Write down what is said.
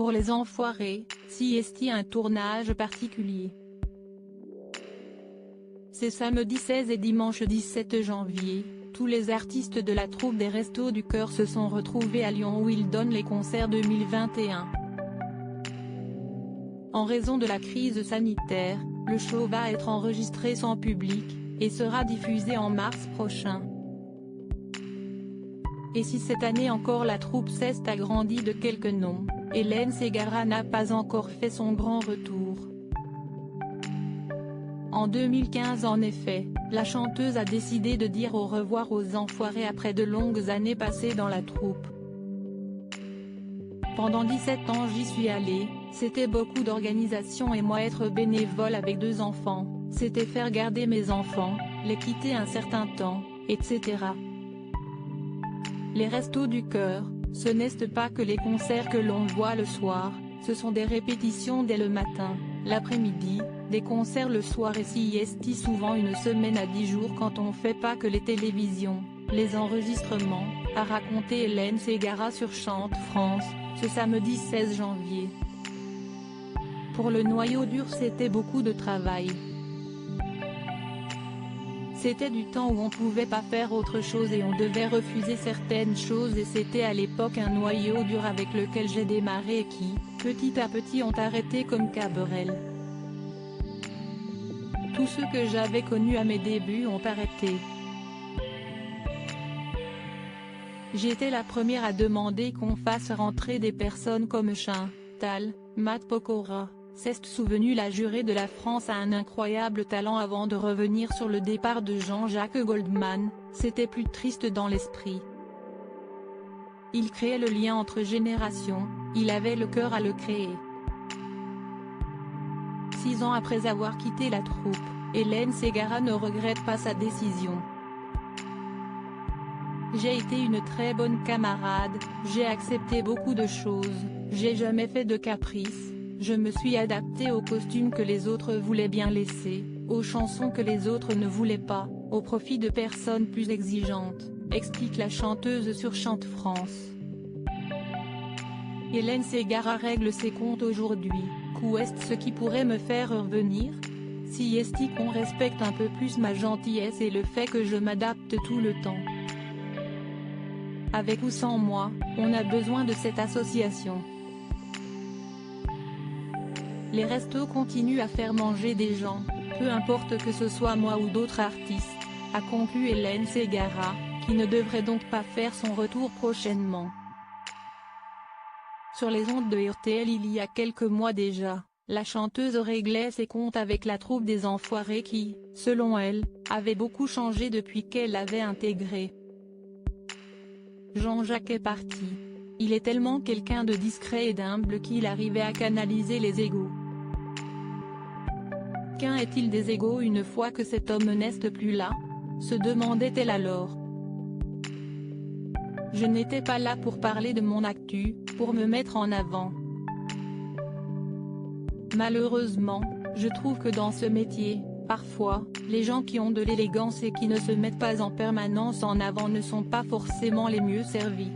Pour les enfoirés, CST un tournage particulier. C'est samedi 16 et dimanche 17 janvier, tous les artistes de la troupe des Restos du Cœur se sont retrouvés à Lyon où ils donnent les concerts 2021. En raison de la crise sanitaire, le show va être enregistré sans public, et sera diffusé en mars prochain. Et si cette année encore la troupe s'est agrandie de quelques noms, Hélène Ségara n'a pas encore fait son grand retour. En 2015 en effet, la chanteuse a décidé de dire au revoir aux enfoirés après de longues années passées dans la troupe. Pendant 17 ans j'y suis allée, c'était beaucoup d'organisation et moi être bénévole avec 2 enfants, c'était faire garder mes enfants, les quitter un certain temps, etc. Les Restos du Cœur, ce n'est pas que les concerts que l'on voit le soir, ce sont des répétitions dès le matin, l'après-midi, des concerts le soir et CST souvent une semaine à 10 jours quand on fait pas que les télévisions, les enregistrements, a raconté Hélène Ségara sur Chante France, ce samedi 16 janvier. Pour le noyau dur c'était beaucoup de travail. C'était du temps où on pouvait pas faire autre chose et on devait refuser certaines choses et c'était à l'époque un noyau dur avec lequel j'ai démarré et qui, petit à petit ont arrêté comme Cabrel. Tous ceux que j'avais connus à mes débuts ont arrêté. J'étais la première à demander qu'on fasse rentrer des personnes comme Chantal, Matt Pokora. S'est souvenu la jurée de la France a un incroyable talent avant de revenir sur le départ de Jean-Jacques Goldman, c'était plus triste dans l'esprit. Il créait le lien entre générations, il avait le cœur à le créer. 6 ans après avoir quitté la troupe, Hélène Ségara ne regrette pas sa décision. J'ai été une très bonne camarade, j'ai accepté beaucoup de choses, j'ai jamais fait de caprices. Je me suis adaptée aux costumes que les autres voulaient bien laisser, aux chansons que les autres ne voulaient pas, au profit de personnes plus exigeantes, explique la chanteuse sur Chante France. Hélène Ségara règle ses comptes aujourd'hui, qu'est ce qui pourrait me faire revenir? Si est qu'on respecte un peu plus ma gentillesse et le fait que je m'adapte tout le temps. Avec ou sans moi, on a besoin de cette association. Les restos continuent à faire manger des gens, peu importe que ce soit moi ou d'autres artistes, a conclu Hélène Ségara, qui ne devrait donc pas faire son retour prochainement. Sur les ondes de RTL il y a quelques mois déjà, la chanteuse réglait ses comptes avec la troupe des enfoirés qui, selon elle, avait beaucoup changé depuis qu'elle avait intégré. Jean-Jacques est parti. Il est tellement quelqu'un de discret et d'humble qu'il arrivait à canaliser les égos. Qu'un est-il des égos une fois que cet homme n'est plus là? Se demandait-elle alors. Je n'étais pas là pour parler de mon actu, pour me mettre en avant. Malheureusement, je trouve que dans ce métier, parfois, les gens qui ont de l'élégance et qui ne se mettent pas en permanence en avant ne sont pas forcément les mieux servis.